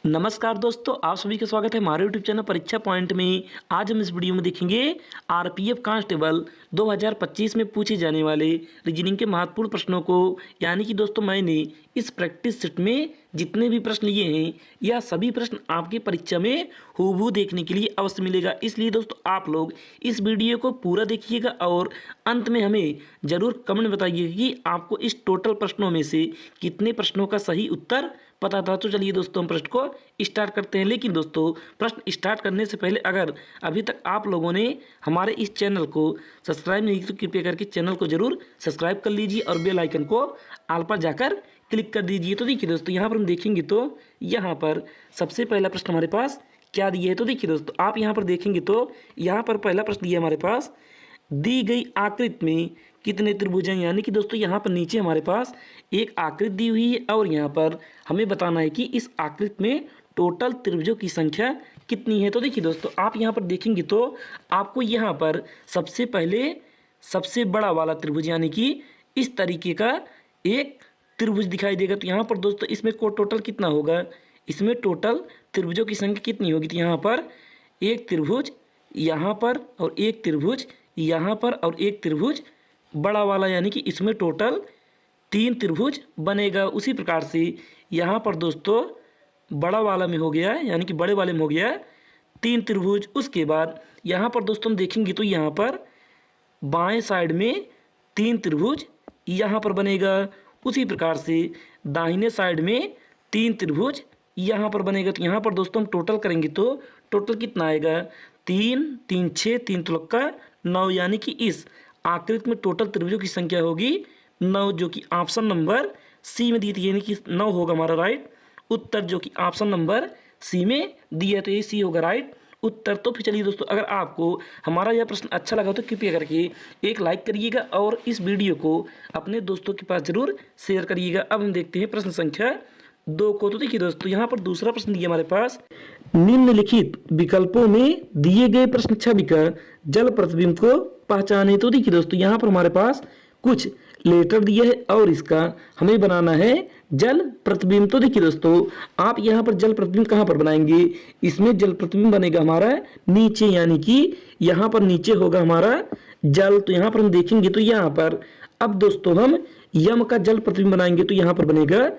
नमस्कार दोस्तों, आप सभी का स्वागत है हमारे यूट्यूब चैनल परीक्षा पॉइंट में। आज हम इस वीडियो में देखेंगे आरपीएफ कांस्टेबल 2025 में पूछे जाने वाले रीजनिंग के महत्वपूर्ण प्रश्नों को। यानी कि दोस्तों मैंने इस प्रैक्टिस सेट में जितने भी प्रश्न लिए हैं यह सभी प्रश्न आपके परीक्षा में हूबहू देखने के लिए अवश्य मिलेगा। इसलिए दोस्तों आप लोग इस वीडियो को पूरा देखिएगा और अंत में हमें ज़रूर कमेंट बताइएगा कि आपको इस टोटल प्रश्नों में से कितने प्रश्नों का सही उत्तर पता था। तो चलिए दोस्तों हम प्रश्न को स्टार्ट करते हैं। लेकिन दोस्तों प्रश्न स्टार्ट करने से पहले अगर अभी तक आप लोगों ने हमारे इस चैनल को सब्सक्राइब नहीं किया तो कृपया करके चैनल को जरूर सब्सक्राइब कर लीजिए और बेल आइकन को ऑल पर जाकर क्लिक कर दीजिए। तो देखिए दोस्तों यहाँ पर हम देखेंगे तो यहाँ पर सबसे पहला प्रश्न हमारे पास क्या दिया है। तो देखिए दोस्तों आप यहाँ पर देखेंगे तो यहाँ पर पहला प्रश्न दिया हमारे पास, दी गई आकृति में कितने त्रिभुज हैं। यानी कि दोस्तों यहाँ पर नीचे हमारे पास एक आकृति दी हुई है और यहाँ पर हमें बताना है कि इस आकृति में टोटल त्रिभुजों की संख्या कितनी है। तो देखिए दोस्तों आप यहाँ पर देखेंगे तो आपको यहाँ पर सबसे पहले सबसे बड़ा वाला त्रिभुज यानी कि इस तरीके का एक त्रिभुज दिखाई देगा। तो यहाँ पर दोस्तों इसमें को टोटल कितना होगा, इसमें टोटल त्रिभुजों की संख्या कितनी होगी। तो यहाँ पर एक त्रिभुज यहाँ पर और एक त्रिभुज यहाँ पर और एक त्रिभुज बड़ा वाला, यानी कि इसमें टोटल 3 त्रिभुज बनेगा। उसी प्रकार से यहाँ पर दोस्तों बड़ा वाला में हो गया, यानी कि बड़े वाले में हो गया 3 त्रिभुज। उसके बाद यहाँ पर दोस्तों हम देखेंगे तो यहाँ पर बाएं साइड में 3 त्रिभुज यहाँ पर बनेगा। उसी प्रकार से दाहिने साइड में 3 त्रिभुज यहाँ पर बनेगा। तो यहाँ पर दोस्तों हम टोटल करेंगे तो टोटल कितना आएगा, 3 3 6 3 त्रिका 9, यानी कि इस आकृति में टोटल त्रिभुजों की संख्या होगी 9, जो कि ऑप्शन नंबर सी में दी थी। यानी कि 9 होगा हमारा राइट उत्तर, जो कि ऑप्शन नंबर सी में दिया है। तो ये सी होगा राइट उत्तर। तो फिर चलिए दोस्तों अगर आपको हमारा यह प्रश्न अच्छा लगा तो कृपया करके एक लाइक करिएगा और इस वीडियो को अपने दोस्तों के पास जरूर शेयर करिएगा। अब हम देखते हैं प्रश्न संख्या 2 को। तो देखिए दोस्तों यहाँ पर दूसरा प्रश्न दिया हमारे पास, निम्नलिखित विकल्पों में दिए गए प्रश्न छवि का जल प्रतिबिंब को पहचाने। तो देखिए दोस्तों यहाँ पर हमारे पास कुछ लेटर दिए है और इसका हमें बनाना है जल प्रतिबिंब। तो देखिए दोस्तों आप यहाँ पर जल प्रतिबिंब कहाँ पर बनाएंगे, इसमें जल प्रतिबिंब बनेगा हमारा नीचे, यानी कि यहाँ पर नीचे होगा हमारा जल। तो यहाँ पर हम देखेंगे तो यहाँ पर अब दोस्तों हम यम का जल प्रतिबिंब बनाएंगे तो यहाँ पर बनेगा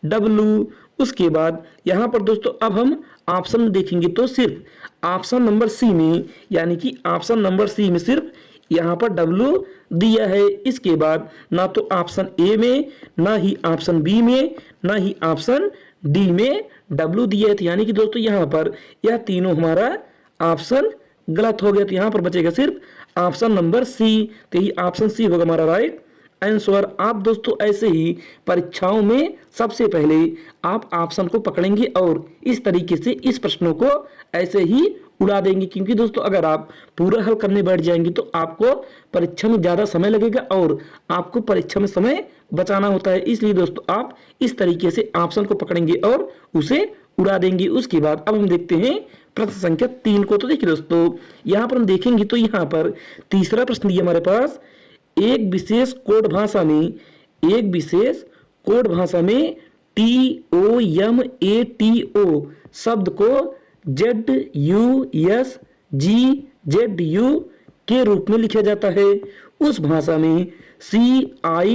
W। उसके बाद यहाँ पर दोस्तों अब हम ऑप्शन में देखेंगे तो सिर्फ ऑप्शन नंबर सी में, यानी कि ऑप्शन नंबर सी में सिर्फ यहाँ पर W दिया है। इसके बाद ना तो ऑप्शन ए में, ना ही ऑप्शन बी में, ना ही ऑप्शन डी में W दिया है। तो यानी कि दोस्तों यहाँ पर यह तीनों हमारा ऑप्शन गलत हो गया। तो यहाँ पर बचेगा सिर्फ ऑप्शन नंबर सी। तो यही ऑप्शन सी होगा हमारा राइट आंसर। आप दोस्तों ऐसे ही परीक्षाओं में सबसे पहले आप ऑप्शन को पकड़ेंगे और इस तरीके से इस प्रश्नों को ऐसे ही उड़ा देंगे, क्योंकि दोस्तों अगर आप पूरा हल करने बैठ जाएंगे तो आपको परीक्षा में ज़्यादा समय लगेगा और आपको परीक्षा में समय बचाना होता है। इसलिए दोस्तों आप इस तरीके से ऑप्शन को पकड़ेंगे और उसे उड़ा देंगे। उसके बाद अब हम देखते हैं प्रश्न संख्या 3 को। तो देखिए दोस्तों यहाँ पर हम देखेंगे तो यहाँ पर तीसरा प्रश्न दिया हमारे पास, एक विशेष कोड भाषा में TOMATO शब्द को ZUSGZU के रूप में लिखा जाता है। उस भाषा में CITRIC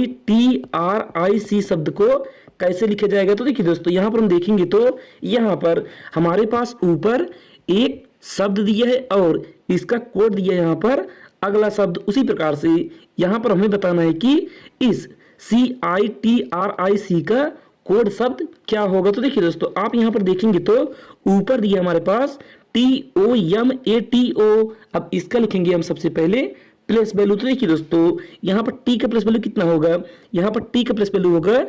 शब्द को कैसे लिखा जाएगा। तो देखिए दोस्तों यहाँ पर हम देखेंगे तो यहाँ पर हमारे पास ऊपर एक शब्द दिया है और इसका कोड दिया है यहाँ पर अगला शब्द। उसी प्रकार से यहाँ पर हमें बताना है कि इस CITRIC का कोड शब्द क्या होगा। तो देखिए दोस्तों आप यहाँ पर देखेंगे तो ऊपर दिया हमारे पास TOMATO। अब इसका लिखेंगे हम सबसे पहले प्लेस वैल्यू। तो देखिए दोस्तों यहाँ पर टी का प्लेस वैल्यू कितना होगा, यहाँ पर टी का प्लेस वैल्यू होगा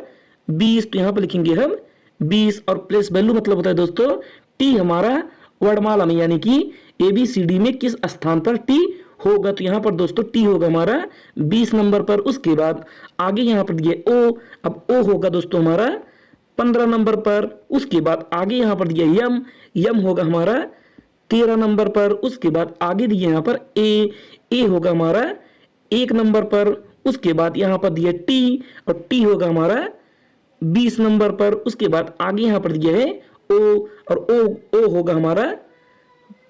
20। तो यहाँ पर लिखेंगे हम 20 और प्लेस वैल्यू मतलब होता है दोस्तों टी हमारा वर्णमाला में, यानी कि ABCD में किस स्थान पर टी होगा। तो यहाँ पर दोस्तों टी होगा हमारा 20 नंबर पर। उसके बाद आगे यहाँ पर दिया O, अब O होगा दोस्तों हमारा 15 नंबर पर। उसके बाद आगे यहाँ पर दिया यम होगा हमारा 13 नंबर पर। उसके बाद आगे दिया यहाँ पर ए होगा हमारा 1 नंबर पर। उसके बाद यहाँ पर दिया टी और टी होगा हमारा 20 नंबर पर। उसके बाद आगे यहाँ पर दिया है ओ, और ओ होगा हमारा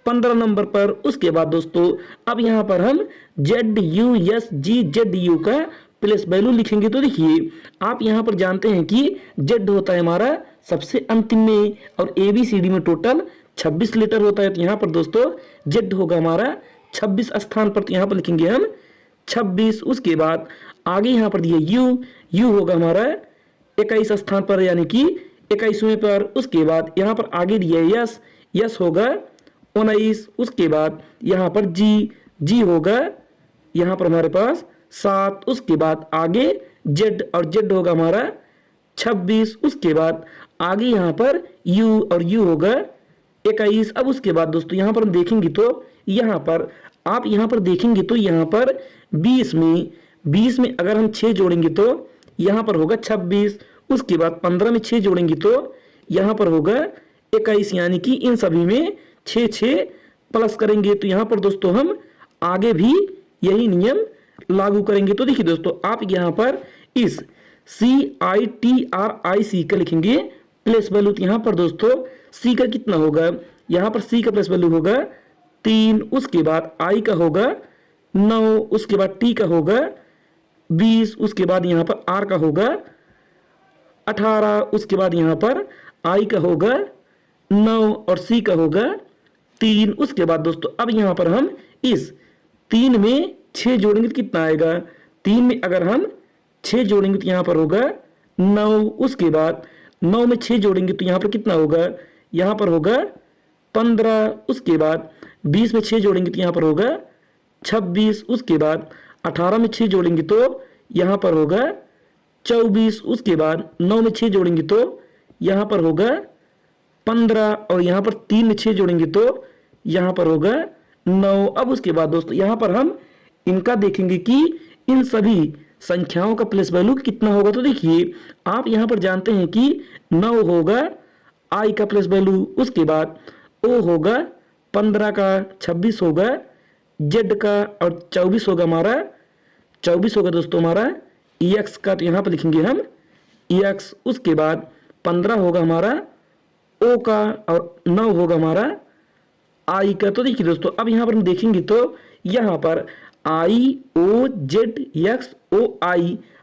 15 नंबर पर। उसके बाद दोस्तों अब यहाँ पर हम ZUSGZU का प्लेस वैल्यू लिखेंगे। तो देखिए आप यहाँ पर जानते हैं कि जेड होता है हमारा सबसे अंतिम में और ABCD में टोटल 26 लेटर होता है। तो यहाँ पर दोस्तों जेड होगा हमारा 26 स्थान पर, तो यहाँ पर लिखेंगे हम 26। उसके बाद आगे यहाँ पर दिया यू होगा हमारा 21 स्थान पर यानी कि 21वें पर। उसके बाद यहाँ पर आगे दिया यस होगा 19। उसके बाद यहाँ पर जी होगा यहाँ पर हमारे पास 7। उसके बाद आगे जेड और जेड होगा हमारा 26। उसके बाद आगे यहाँ पर यू और यू होगा 21। अब उसके बाद दोस्तों यहाँ पर हम देखेंगे तो यहाँ पर आप यहाँ पर देखेंगे तो यहाँ पर 20 में अगर हम 6 जोड़ेंगे तो यहाँ पर होगा 26। उसके बाद 15 में 6 जोड़ेंगे तो यहाँ पर होगा 21, यानी कि इन सभी में 6 प्लस करेंगे। तो यहाँ पर दोस्तों हम आगे भी यही नियम लागू करेंगे। तो देखिए दोस्तों आप यहाँ पर इस CITRIC का लिखेंगे प्लेस वैल्यू। तो यहाँ पर दोस्तों सी का कितना होगा, यहाँ पर सी का प्लेस वैल्यू होगा 3। उसके बाद आई का होगा 9। उसके बाद टी का होगा 20। उसके बाद यहाँ पर आर का होगा 18। उसके बाद यहाँ पर आई का होगा 9 और सी का होगा 3। उसके बाद दोस्तों अब यहाँ पर हम इस 3 में 6 जोड़ेंगे तो कितना आएगा, 3 में अगर हम 6 जोड़ेंगे तो यहाँ पर होगा 9। उसके बाद 9 में 6 जोड़ेंगे तो यहाँ पर कितना होगा, यहाँ पर होगा 15। उसके बाद 20 में 6 जोड़ेंगे तो यहाँ पर होगा 26। उसके बाद 18 में 6 जोड़ेंगे तो यहाँ पर होगा 24। उसके बाद 9 में 6 जोड़ेंगे तो यहाँ पर होगा 15 और यहाँ पर 3 में 6 जोड़ेंगे तो यहाँ पर होगा 9। अब उसके बाद दोस्तों यहाँ पर हम इनका देखेंगे कि इन सभी संख्याओं का प्लेस वैल्यू कितना होगा। तो देखिए आप यहाँ पर जानते हैं कि 9 होगा आई का प्लेस वैल्यू। उसके बाद ओ होगा 15 का, 26 होगा जेड का और 24 होगा हमारा 24 होगा दोस्तों हमारा एक्स का। तो यहाँ पर लिखेंगे हम एक्स। उसके बाद 15 होगा हमारा ओ का और 9 होगा हमारा आई का। तो देखिए दोस्तों अब यहाँ पर हम देखेंगे तो यहाँ पर IOZXOI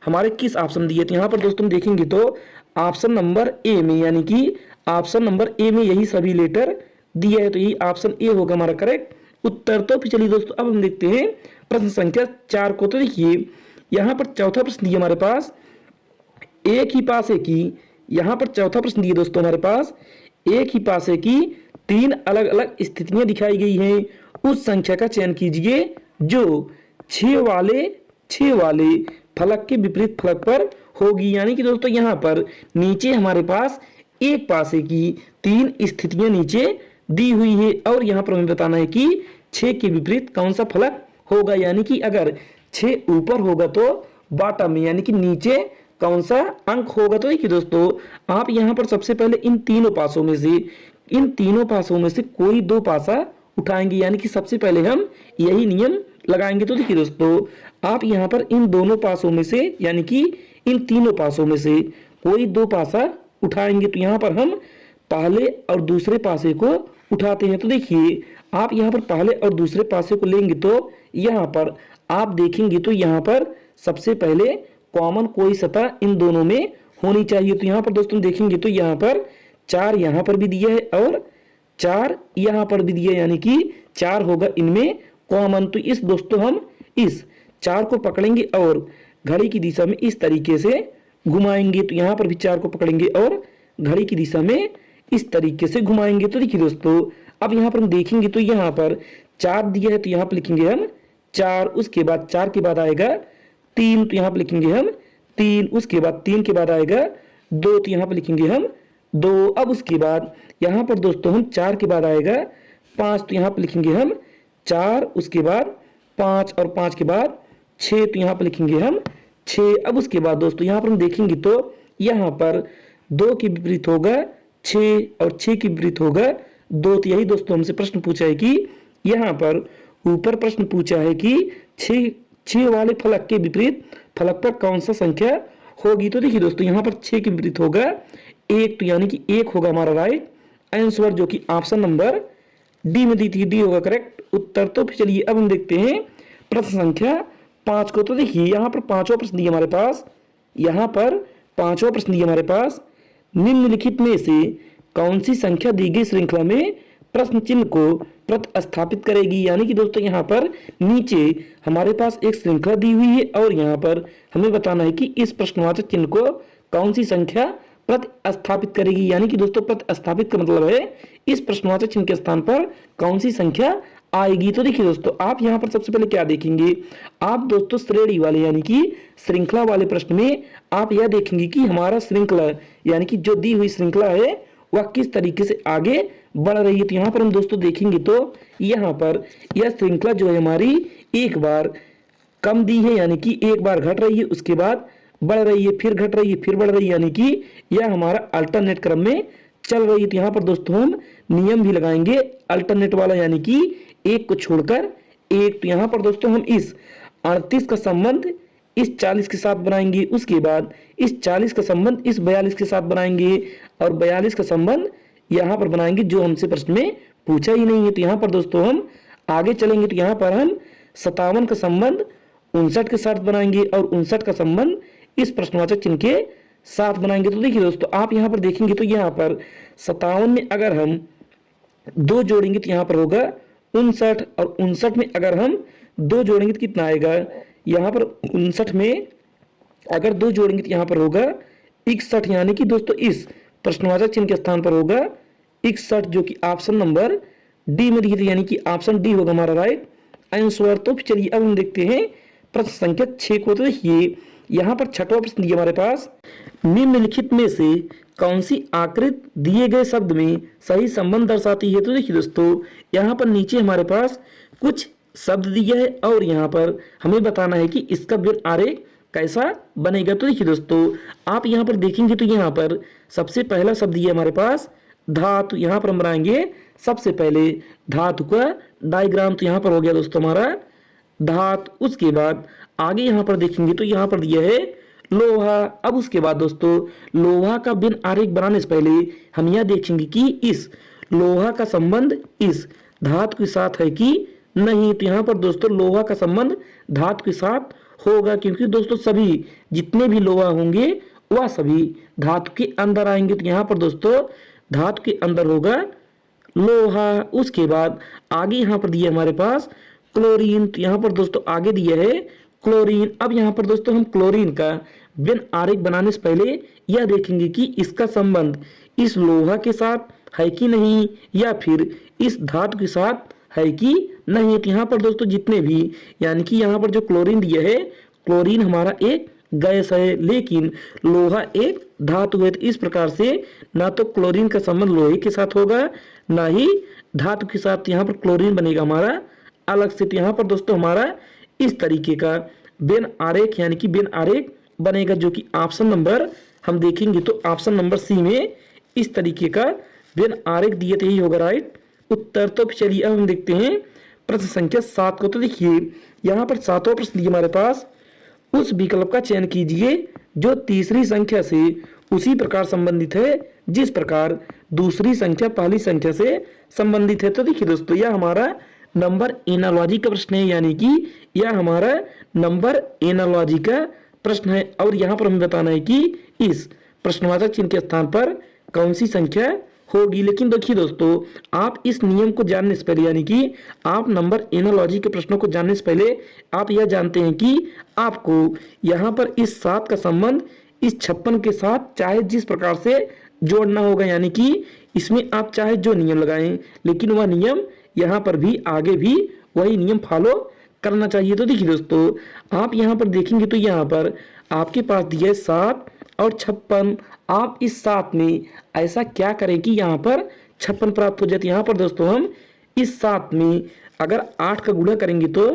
हमारे किस ऑप्शन दिए। तो यहाँ पर दोस्तों हम देखेंगे तो ऑप्शन नंबर ए में, यानी कि ऑप्शन नंबर ए में यही सभी लेटर दिया है। तो यही ऑप्शन ए होगा हमारा करेक्ट उत्तर। तो फिर चलिए दोस्तों अब हम देखते हैं प्रश्न संख्या 4 को। तो देखिए यहाँ पर चौथा प्रश्न दिया हमारे पास एक ही पासे की, यहाँ पर चौथा प्रश्न दिया दोस्तों हमारे पास एक ही पासे की 3 अलग अलग स्थितियां दिखाई गई हैं। उस संख्या का चयन कीजिए जो 6 वाले फलक के विपरीत फलक पर होगी। यानी कि दोस्तों यहाँ पर नीचे हमारे पास एक पासे की 3 स्थितियां नीचे दी हुई है और यहाँ पर हमें बताना है कि 6 के विपरीत कौन सा फलक होगा। यानी कि अगर 6 ऊपर होगा तो बॉटम में यानी कि नीचे कौन सा अंक होगा। तो देखिए दोस्तों आप यहाँ पर सबसे पहले इन तीनों पासों में से कोई 2 पासा उठाएंगे, यानी कि सबसे पहले हम यही नियम लगाएंगे। तो देखिए दोस्तों आप यहाँ पर इन दोनों पासों में से यानी कि इन तीनों पासों में से कोई 2 पासा उठाएंगे। तो यहाँ पर हम पहले और दूसरे पासे को उठाते हैं। तो देखिए आप यहाँ पर पहले और दूसरे पासे को लेंगे तो यहाँ पर आप देखेंगे तो यहाँ पर सबसे पहले कॉमन कोई सतह इन दोनों में होनी चाहिए। तो यहाँ पर दोस्तों देखेंगे तो यहाँ पर 4 यहाँ पर भी दिया है और 4 यहाँ पर भी दिया है, यानी कि 4 होगा इनमें कॉमन। तो इस दोस्तों हम इस 4 को पकड़ेंगे और घड़ी की दिशा में इस तरीके से घुमाएंगे। तो यहाँ पर भी 4 को पकड़ेंगे और घड़ी की दिशा में इस तरीके से घुमाएंगे। तो देखिए दोस्तों अब यहाँ पर हम देखेंगे तो यहाँ पर 4 दिया है तो यहाँ पर लिखेंगे हम 4। उसके बाद 4 के बाद आएगा 3 तो यहाँ पर लिखेंगे हम 3। उसके बाद 3 के बाद आएगा 2 तो यहाँ पर लिखेंगे हम 2। अब उसके बाद यहाँ पर दोस्तों हम 4 के बाद आएगा 5 तो यहाँ पर लिखेंगे हम 4। उसके बाद 5 और 5 के बाद 6 तो यहाँ पर लिखेंगे हम 6। अब उसके बाद दोस्तों यहाँ पर हम देखेंगे तो यहाँ पर 2 के विपरीत होगा 6 और 6 के विपरीत होगा 2। तो यही दोस्तों हमसे प्रश्न पूछा है कि यहाँ पर ऊपर प्रश्न पूछा है कि 6 वाले फलक के विपरीत फलक पर कौन सा संख्या होगी। तो देखिए दोस्तों यहाँ पर 6 के विपरीत होगा 1 तो यानी कि 1 होगा हमारा राइट आंसर जो कि ऑप्शन नंबर डी में दी थी, डी होगा करेक्ट उत्तर। तो फिर चलिए अब हम देखते हैं प्रश्न संख्या 5 को। तो देखिए यहाँ पर पांचवा प्रश्न दिया हमारे पास, यहाँ पर पांचवा प्रश्न दिया हमारे पास, निम्नलिखित में से कौन सी संख्या दी गई श्रृंखला में प्रश्न चिन्ह को प्रतिस्थापित करेगी। यानी कि दोस्तों यहाँ पर नीचे हमारे पास एक श्रृंखला दी हुई है और यहाँ पर हमें बताना है कि इस प्रश्नवाचक चिन्ह को कौन सी संख्या प्रतिस्थापित करेगी। यानी कि दोस्तों प्रतिस्थापित का मतलब है इस प्रश्नवाचक चिन्ह के स्थान पर कौन सी संख्या आएगी। तो देखिए दोस्तों आप यहाँ पर सबसे पहले क्या देखेंगे, आप दोस्तों श्रेणी वाले यानी कि श्रृंखला वाले प्रश्न में आप यह देखेंगे कि हमारा श्रृंखला यानी कि जो दी हुई श्रृंखला है वह किस तरीके से आगे बढ़ रही है। तो यहाँ पर हम दोस्तों देखेंगे तो यहाँ पर यह श्रृंखला जो है हमारी एक बार कम दी है यानी कि एक बार घट रही है, उसके बाद बढ़ रही है, फिर घट रही है, फिर बढ़ रही है, यानी कि यह हमारा अल्टरनेट क्रम में चल रही है। तो यहाँ पर दोस्तों हम नियम भी लगाएंगे अल्टरनेट वाला, यानी कि एक को छोड़कर एक। तो यहाँ पर दोस्तों हम इस 38 का संबंध इस 40 के साथ बनाएंगे, उसके बाद इस 40 का संबंध इस 42 के साथ बनाएंगे और 42 का संबंध यहाँ पर बनाएंगे जो हमसे प्रश्न में पूछा ही नहीं है। तो यहाँ पर दोस्तों हम आगे चलेंगे तो यहाँ पर हम 57 का संबंध 59 के साथ बनाएंगे और 59 का संबंध इस प्रश्नवाचक चिन्ह के साथ बनाएंगे। तो देखिए दोस्तों आप यहाँ पर देखेंगे तो यहाँ पर 57 में अगर हम 2 जोड़ेंगे तो यहाँ पर होगा 59 और 59 में अगर हम 2 जोड़ेंगे तो कितना आएगा, यहाँ पर 59 में अगर 2 जोड़ेंगे तो यहाँ पर होगा 61। यानी कि दोस्तों इस प्रश्नवाचक चिन्ह के स्थान पर होगा 61 जो कि ऑप्शन नंबर डी में दिए थे, यानी कि ऑप्शन डी होगा हमारा राइट आंसर। तो चलिए अब हम देखते हैं प्रश्न संख्या 6 को। तो देखिए यहाँ पर छठवां प्रश्न दिया हमारे पास, निम्नलिखित में से कौन सी आकृति दिए गए शब्द में सही संबंध दर्शाती है। तो देखिए दोस्तों यहाँ पर नीचे हमारे पास कुछ शब्द दिया है और यहाँ पर हमें बताना है कि इसका व्यंग्य आरेख कैसा बनेगा। तो देखिए दोस्तों आप यहाँ पर देखेंगे तो यहाँ पर सबसे पहला शब्द दिया हमारे पास धातु। यहाँ पर हम बनाएंगे सबसे पहले धातु का डायग्राम। तो यहाँ पर हो गया दोस्तों हमारा धातु। उसके बाद आगे यहाँ पर देखेंगे तो यहाँ पर दिया है लोहा। अब उसके बाद दोस्तों लोहा का बिन आरेख बनाने से पहले हम यह देखेंगे कि इस लोहा का संबंध इस धातु के साथ है कि नहीं। तो यहाँ पर दोस्तों लोहा का संबंध धातु के साथ होगा, क्योंकि दोस्तों सभी जितने भी लोहा होंगे वह सभी धातु के अंदर आएंगे। तो यहाँ पर दोस्तों धातु के अंदर होगा लोहा। उसके बाद आगे यहाँ पर दिया हमारे पास क्लोरीन। तो यहाँ पर दोस्तों आगे दिया है क्लोरीन। अब यहाँ पर दोस्तों हम क्लोरीन का व्यंग्य आरेख बनाने से पहले यह देखेंगे कि इसका संबंध इस लोहा के साथ है कि नहीं या फिर इस धातु के साथ है कि नहीं। तो यहाँ पर दोस्तों जितने भी यानी कि यहाँ पर जो क्लोरीन दिया है, क्लोरीन हमारा एक गैस है लेकिन लोहा एक धातु है। तो इस प्रकार से ना तो क्लोरीन का संबंध लोहे के साथ होगा ना ही धातु के साथ। यहाँ पर क्लोरीन बनेगा हमारा अलग से। तो यहाँ पर दोस्तों हमारा इस तरीके का व्यंग्य आरेख यानी कि व्यंग्य आरेख बनेगा जो कि ऑप्शन नंबर हम देखेंगे तो ऑप्शन नंबर सी में इस तरीके का व्यंग्य आरेख दिए थे, ही होगा राइट उत्तर। तो चलिए अब हम देखते हैं प्रश्न संख्या 7 को। तो देखिए यहाँ पर 7वां प्रश्न दिया हमारे पास, उस विकल्प का चयन कीजिए जो तीसरी संख्या से उसी प्रकार संबंधित है जिस प्रकार दूसरी संख्या पहली संख्या से संबंधित है। तो देखिए दोस्तों यह हमारा नंबर एनालॉजी का प्रश्न है, यानी कि यह हमारा नंबर एनालॉजी का प्रश्न है और यहाँ पर हमें बताना है कि इस प्रश्नवाचक चिन्ह के स्थान पर कौन सी संख्या होगी। लेकिन देखिए दोस्तों आप इस नियम को जानने से पहले यानी कि आप नंबर एनालॉजी के प्रश्नों को जानने से पहले आप यह जानते हैं कि आपको यहाँ पर इस 7 का संबंध इस 56 के साथ चाहे जिस प्रकार से जोड़ना होगा, यानी कि इसमें आप चाहे जो नियम लगाएं लेकिन वह नियम यहाँ पर भी आगे भी वही नियम फॉलो करना चाहिए। तो देखिए दोस्तों आप यहाँ पर देखेंगे तो यहाँ पर आपके पास दिया है 7 और 56। आप इस 7 में ऐसा क्या करें कि यहाँ पर 56 प्राप्त हो जाए। यहाँ पर दोस्तों हम इस 7 में अगर 8 का गुणा करेंगे तो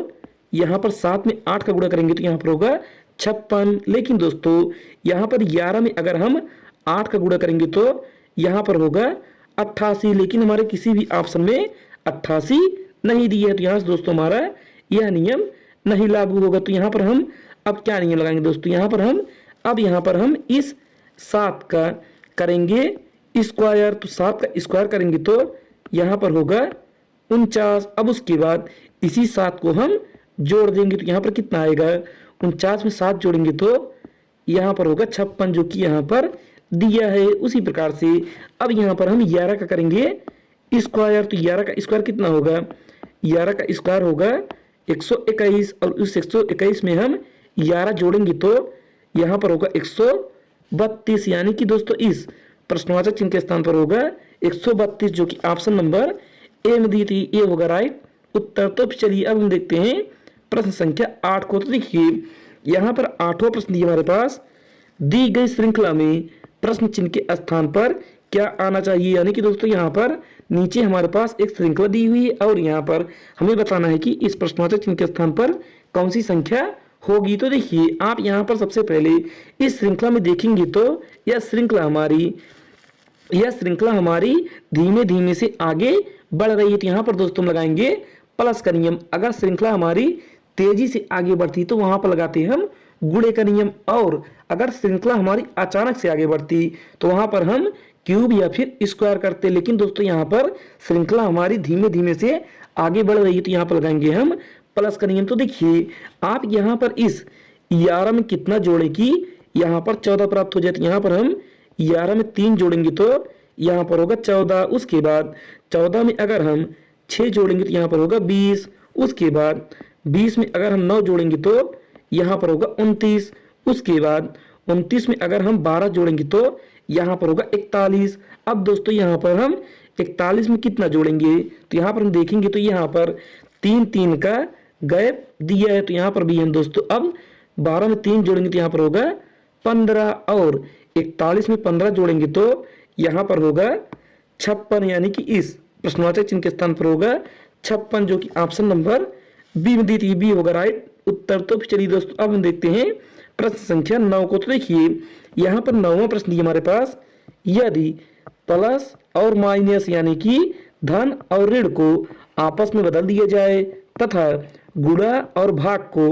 यहाँ पर 7 में 8 का गुणा करेंगे तो यहाँ पर होगा 56। लेकिन दोस्तों यहाँ पर 11 में अगर हम 8 का गुणा करेंगे तो यहाँ पर होगा 88। लेकिन हमारे किसी भी ऑप्शन में 88 नहीं दी है, तो यहाँ से दोस्तों हमारा यह नियम नहीं लागू होगा। तो यहाँ पर हम अब क्या नियम लगाएंगे दोस्तों, यहाँ पर हम इस 7 का करेंगे स्क्वायर, तो 7 का स्क्वायर करेंगे तो यहाँ पर होगा 49। अब उसके बाद इसी 7 को हम जोड़ देंगे तो यहाँ पर कितना आएगा, 49 में 7 जोड़ेंगे तो यहाँ पर होगा 56, जो कि यहाँ पर दिया है। उसी प्रकार से अब यहाँ पर हम 11 का करेंगे स्क्वायर, तो 11 का स्क्वायर कितना होगा, 11 का स्क्वायर होगा 121, और उस 121 में हम 11 जोड़ेंगे तो यहाँ पर होगा 132, यानी कि दोस्तों इस प्रश्नवाचक चिन्ह के स्थान पर होगा 132, जो कि ऑप्शन नंबर ए में दी थी, ये होगा राइट उत्तर। तो चलिए अब हम देखते हैं प्रश्न संख्या 8 को। तो देखिए यहाँ पर 8वां प्रश्न दिया हमारे पास, दी गई श्रृंखला में प्रश्न चिन्ह के स्थान पर क्या आना चाहिए, यानी कि दोस्तों यहाँ पर नीचे हमारे पास एक श्रृंखला दी हुई है और यहाँ पर हमें बताना है कि इस प्रश्नवाचक चिन्ह के स्थान पर कौन सी संख्या होगी। तो देखिए आप यहाँ पर सबसे पहले इस श्रृंखला में देखेंगे तो यह श्रृंखला हमारी धीमे धीमे से आगे बढ़ रही है। तो यहाँ पर दोस्तों हम लगाएंगे प्लस का नियम। अगर श्रृंखला हमारी तेजी से आगे बढ़ती तो वहां पर लगाते हैं हम गुणे का नियम, और अगर श्रृंखला हमारी अचानक से आगे बढ़ती तो वहां पर हम क्यूब या फिर स्क्वायर करते। लेकिन दोस्तों यहाँ पर श्रृंखला हमारी धीमे धीमे से आगे बढ़ रही है तो यहाँ पर लगाएंगे हम प्लस का नियम। तो देखिए आप यहाँ पर इस 11 में कितना जोड़े कि यहाँ पर 14 प्राप्त हो जाए। तो यहाँ पर हम 11 में 3 जोड़ेंगे तो यहाँ पर होगा 14। उसके बाद 14 में अगर हम 6 जोड़ेंगे तो यहाँ पर होगा 20। उसके बाद 20 में अगर हम 9 जोड़ेंगे तो यहाँ पर होगा 29। उसके बाद 29 में अगर हम 12 जोड़ेंगे तो यहाँ पर होगा 41। अब दोस्तों यहाँ पर हम 41 में कितना जोड़ेंगे, तो यहाँ पर हम देखेंगे तो यहाँ पर 3 का गैप दिया है, तो यहाँ पर भी हम दोस्तों अब 12 में 3 जोड़ेंगे तो यहाँ पर होगा 15, और 41 में 15 जोड़ेंगे तो यहाँ पर होगा 56, यानी कि इस प्रश्नवाचक चिन्ह के स्थान पर होगा 56, जो कि ऑप्शन नंबर बी में दी थी, बी होगा राइट उत्तर। तो चलिए दोस्तों अब हम देखते हैं प्रश्न संख्या 9 को। तो देखिए यहाँ पर 9वां प्रश्न दिया हमारे पास, यदि प्लस और माइनस यानी कि धन और ऋण को आपस में बदल दिया जाए तथा गुणा और भाग को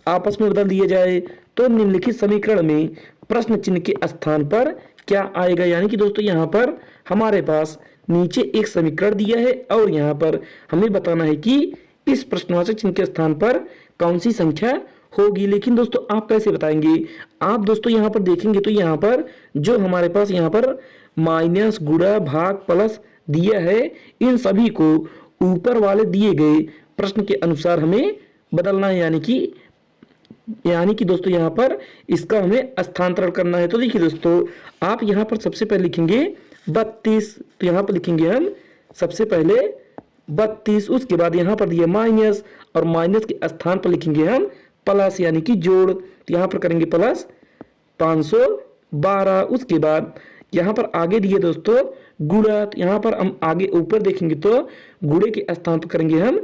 आपस में बदल दिया जाए तो निम्नलिखित समीकरण में प्रश्न चिन्ह के स्थान पर क्या आएगा। यानी कि दोस्तों यहाँ पर हमारे पास नीचे एक समीकरण दिया है और यहाँ पर हमें बताना है कि इस प्रश्नवाचक चिन्ह के स्थान पर कौन सी संख्या होगी। लेकिन दोस्तों आप कैसे बताएंगे, आप दोस्तों यहाँ पर देखेंगे तो यहाँ पर जो हमारे पास यहाँ पर माइनस गुणा भाग प्लस दिया है, इन सभी को ऊपर वाले दिए गए प्रश्न के अनुसार हमें बदलना है, यानी कि दोस्तों यहाँ पर इसका हमें स्थानांतरण करना है। तो देखिए दोस्तों आप यहाँ पर सबसे पहले लिखेंगे 32, तो यहाँ पर लिखेंगे हम सबसे पहले 32। उसके बाद यहाँ पर दिया माइनस और माइनस के स्थान पर लिखेंगे हम प्लस यानी कि जोड़, तो यहाँ पर करेंगे प्लस 512। उसके बाद यहाँ पर आगे दिए दोस्तों गुणा, तो यहाँ पर हम आगे ऊपर देखेंगे तो गुणे के स्थान पर करेंगे हम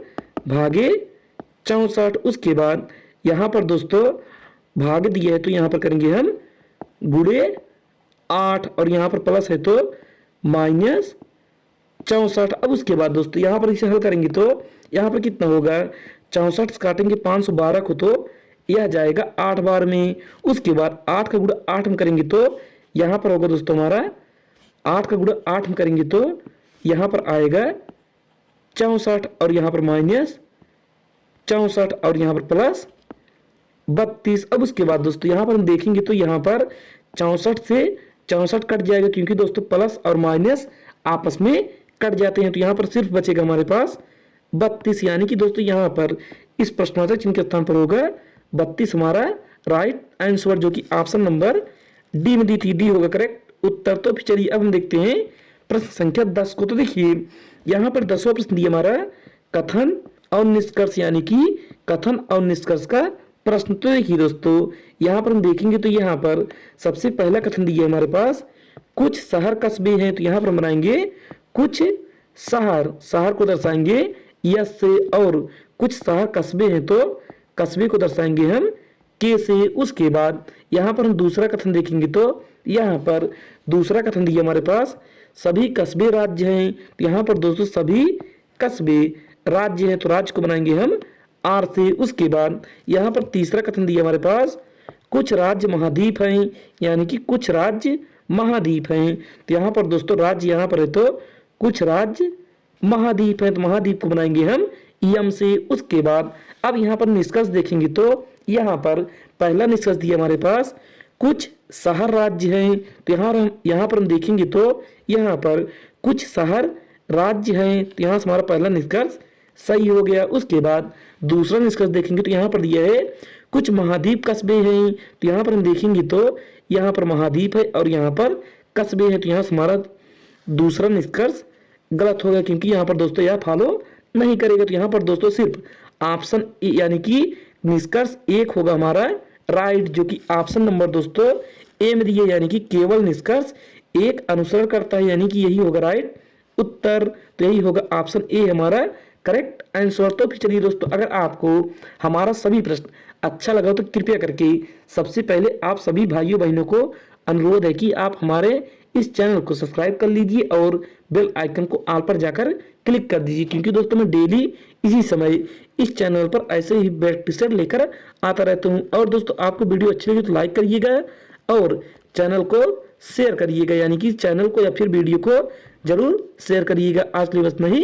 भागे 64। उसके बाद यहाँ पर दोस्तों भाग दिया है तो यहाँ पर करेंगे हम गुणे 8 और यहाँ पर प्लस है तो माइनस 64। अब उसके बाद दोस्तों यहाँ पर इसे हल करेंगे तो यहाँ पर कितना होगा, 64 से काटेंगे 512 को तो यह जाएगा 8 बार में। उसके बाद 8 का गुणा 8 में करेंगे तो यहाँ पर होगा दोस्तों हमारा 8 का गुणा 8 में करेंगे तो यहाँ पर आएगा 64 और यहाँ पर माइनस 64 और यहाँ पर प्लस 32। अब उसके बाद दोस्तों यहाँ पर हम देखेंगे तो यहाँ पर 64 से 64 कट जाएगा क्योंकि दोस्तों प्लस और माइनस आपस में कट जाते हैं, तो यहाँ पर सिर्फ बचेगा हमारे पास 32। यानी कि दोस्तों यहाँ पर इस प्रश्नवाचक चिन्ह के स्थान पर होगा 32 हमारा राइट आंसर, जो कि ऑप्शन नंबर डी में दी थी, डी होगा करेक्ट उत्तर। तो चलिए अब हम देखते हैं प्रश्न संख्या 10 को। तो देखिए यहाँ पर 10वां प्रश्न दिया हमारा कथन और निष्कर्ष, यानी कि कथन और निष्कर्ष का प्रश्न। तो देखिए दोस्तों यहाँ पर हम देखेंगे तो यहाँ पर सबसे पहला कथन दिया है हमारे पास, कुछ शहर कस्बे हैं, तो यहाँ पर हम बनाएंगे कुछ शहर को दर्शाएंगे यस से, और कुछ शहर कस्बे हैं तो कस्बे को दर्शाएंगे हम के से। उसके बाद यहाँ पर हम दूसरा कथन देखेंगे तो यहाँ पर दूसरा कथन दिया हमारे पास सभी कस्बे राज्य हैं, तो यहाँ पर दोस्तों सभी कस्बे राज्य हैं तो राज्य को बनाएंगे हम आर से। उसके बाद यहाँ पर तीसरा कथन दिया हमारे पास कुछ राज्य महाद्वीप हैं, यानी कि कुछ राज्य महाद्वीप हैं। तो यहाँ पर दोस्तों राज्य यहाँ पर है तो कुछ राज्य महाद्वीप हैं, तो महाद्वीप को बनाएंगे हम यम से। उसके बाद अब यहाँ पर निष्कर्ष देखेंगे तो यहाँ पर पहला निष्कर्ष दिया हमारे पास कुछ शहर राज्य हैं। तो यहाँ पर हम देखेंगे तो यहाँ पर कुछ शहर राज्य हैं। तो यहाँ से हमारा पहला निष्कर्ष सही हो गया। उसके बाद दूसरा निष्कर्ष देखेंगे तो यहाँ पर दिया है कुछ महाद्वीप कस्बे हैं। तो यहाँ पर हम देखेंगे तो यहाँ पर महाद्वीप है और यहाँ पर कस्बे हैं। तो यहाँ से हमारा दूसरा निष्कर्ष गलत हो गया, क्योंकि यहाँ पर दोस्तों यह फॉलो नहीं करेगा। तो यहाँ पर दोस्तों सिर्फ ऑप्शन ए यानी कि निष्कर्ष एक होगा हमारा राइट, जो कि ऑप्शन नंबर दोस्तों ए में दिया, यानी कि केवल निष्कर्ष एक अनुसरण करता है, यानी कि यही होगा राइट उत्तर। तो यही होगा ऑप्शन ए हमारा करेक्ट आंसर। तो फिर चलिए दोस्तों, अगर आपको हमारा सभी प्रश्न अच्छा लगा तो कृपया करके सबसे पहले आप सभी भाइयों बहनों को अनुरोध है कि आप हमारे इस चैनल को सब्सक्राइब कर लीजिए और बेल आइकन को ऑल पर जाकर क्लिक कर दीजिए, क्योंकि दोस्तों मैं डेली इसी समय इस चैनल पर ऐसे ही बेस्ट टिप्स लेकर आता रहता हूं। और दोस्तों आपको वीडियो अच्छी लगी तो लाइक करिएगा और चैनल को शेयर करिएगा, यानी कि चैनल को या फिर वीडियो को जरूर शेयर करिएगा। आज के लिए बस नहीं,